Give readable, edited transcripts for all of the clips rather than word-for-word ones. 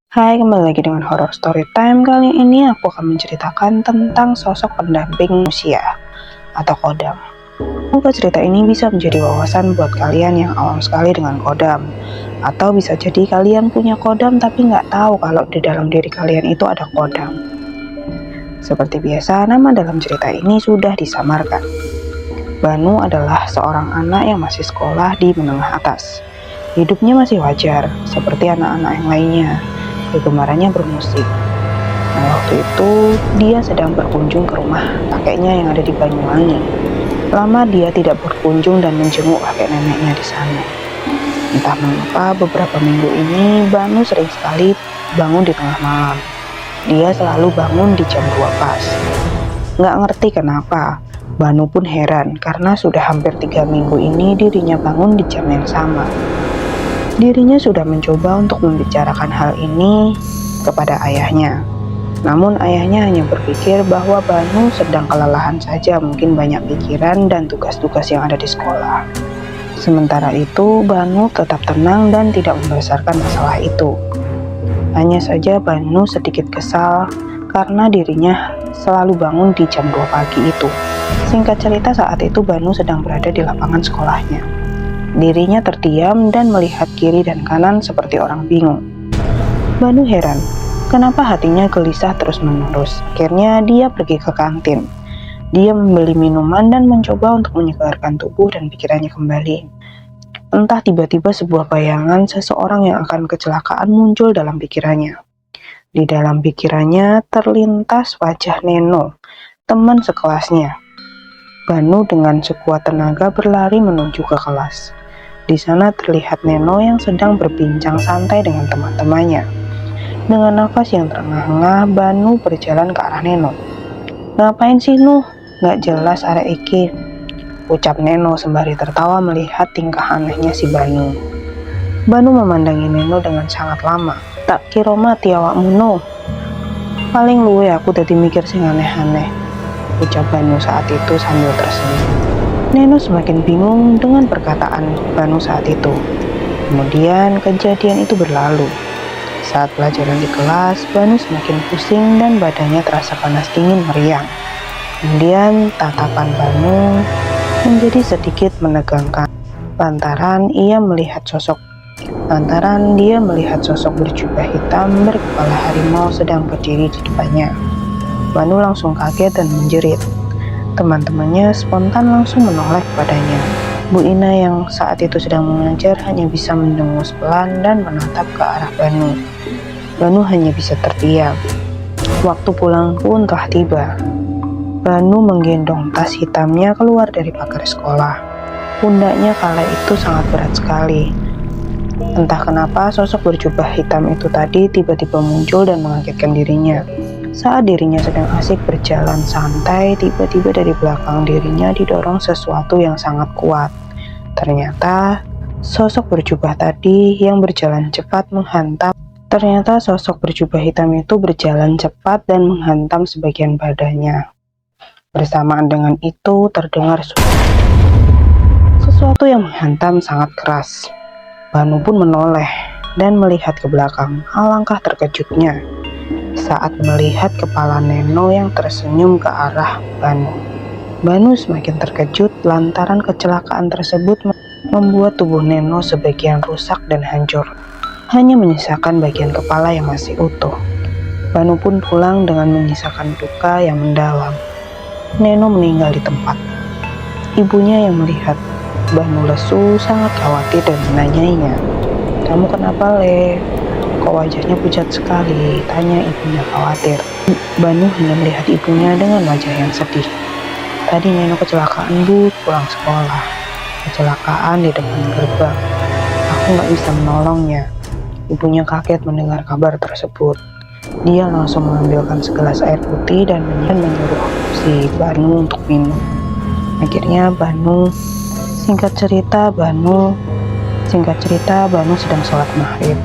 Hai, kembali lagi dengan Horror Story Time. Kali ini aku akan menceritakan tentang sosok pendamping manusia atau kodam. Semoga cerita ini bisa menjadi wawasan buat kalian yang awam sekali dengan kodam. Atau bisa jadi kalian punya kodam tapi nggak tahu kalau di dalam diri kalian itu ada kodam. Seperti biasa, nama dalam cerita ini sudah disamarkan. Banu adalah seorang anak yang masih sekolah di menengah atas. Hidupnya masih wajar, seperti anak-anak yang lainnya. Kegemarannya bermusik. Nah, waktu itu dia sedang berkunjung ke rumah kakeknya yang ada di Banyuwangi. Lama dia tidak berkunjung dan menjenguk kakek neneknya di sana. Entah mengapa beberapa minggu ini Banu sering sekali bangun di tengah malam. Dia selalu bangun di jam 2 pas. Nggak ngerti kenapa. Banu pun heran karena sudah hampir 3 minggu ini dirinya bangun di jam yang sama. Dirinya sudah mencoba untuk membicarakan hal ini kepada ayahnya. Namun ayahnya hanya berpikir bahwa Banu sedang kelelahan saja, mungkin banyak pikiran dan tugas-tugas yang ada di sekolah. Sementara itu, Banu tetap tenang dan tidak membesarkan masalah itu. Hanya saja Banu sedikit kesal karena dirinya selalu bangun di jam 2 pagi itu. Singkat cerita, saat itu Banu sedang berada di lapangan sekolahnya. Dirinya terdiam dan melihat kiri dan kanan seperti orang bingung. Banu heran, kenapa hatinya gelisah terus-menerus. Akhirnya dia pergi ke kantin. Dia membeli minuman dan mencoba untuk menyegarkan tubuh dan pikirannya kembali. Entah tiba-tiba sebuah bayangan seseorang yang akan kecelakaan muncul dalam pikirannya. Di dalam pikirannya terlintas wajah Neno, teman sekelasnya. Banu dengan sekuat tenaga berlari menuju ke kelas. Di sana terlihat Neno yang sedang berbincang santai dengan teman-temannya. Dengan nafas yang terengah-engah, Banu berjalan ke arah Neno. "Ngapain sih, Nuh? Nggak jelas arek iki," ucap Neno sembari tertawa melihat tingkah anehnya si Banu. Banu memandangi Neno dengan sangat lama. "Tak kira mati awakmu, Nuh. Paling luwe aku dadi mikir sing aneh-aneh," ucap Banu saat itu sambil tersenyum. Neno semakin bingung dengan perkataan Banu saat itu. Kemudian kejadian itu berlalu. Saat pelajaran di kelas, Banu semakin pusing dan badannya terasa panas dingin meriang. Kemudian tatapan Banu menjadi sedikit menegangkan lantaran dia melihat sosok berjubah hitam berkepala harimau sedang berdiri di depannya. Banu langsung kaget dan menjerit. Teman-temannya spontan langsung menoleh kepadanya. Bu Ina yang saat itu sedang mengajar hanya bisa mendengus pelan dan menatap ke arah Banu. Banu hanya bisa terdiam. Waktu pulang pun telah tiba. Banu menggendong tas hitamnya keluar dari pagar sekolah. Pundaknya kala itu sangat berat sekali. Entah kenapa sosok berjubah hitam itu tadi tiba-tiba muncul dan mengagetkan dirinya. Saat dirinya sedang asik berjalan santai, tiba-tiba dari belakang dirinya didorong sesuatu yang sangat kuat. Ternyata sosok berjubah hitam itu berjalan cepat dan menghantam sebagian badannya. Bersamaan dengan itu terdengar sesuatu yang menghantam sangat keras. Banu pun menoleh dan melihat ke belakang. Alangkah terkejutnya saat melihat kepala Neno yang tersenyum ke arah Banu. Banu semakin terkejut lantaran kecelakaan tersebut membuat tubuh Neno sebagian rusak dan hancur. Hanya menyisakan bagian kepala yang masih utuh. Banu pun pulang dengan menyisakan duka yang mendalam. Neno meninggal di tempat. Ibunya yang melihat Banu lesu sangat khawatir dan menanyainya, "Kamu kenapa, Le? Kok wajahnya pucat sekali?" tanya ibunya khawatir. Banu hanya melihat ibunya dengan wajah yang sedih. "Tadi Neno kecelakaan, Bu, pulang sekolah. Kecelakaan di depan gerbang. Aku nggak bisa menolongnya." Ibunya kaget mendengar kabar tersebut. Dia langsung mengambilkan segelas air putih dan menyuruh si Banu untuk minum. Akhirnya singkat cerita Banu sedang sholat maghrib.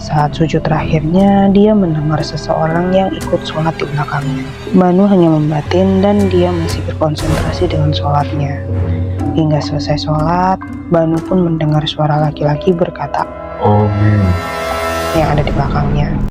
Saat sujud terakhirnya, dia mendengar seseorang yang ikut sholat di belakangnya. Banu hanya membatin dan dia masih berkonsentrasi dengan sholatnya. Hingga selesai sholat, Banu pun mendengar suara laki-laki berkata, "Amin," yang ada di belakangnya.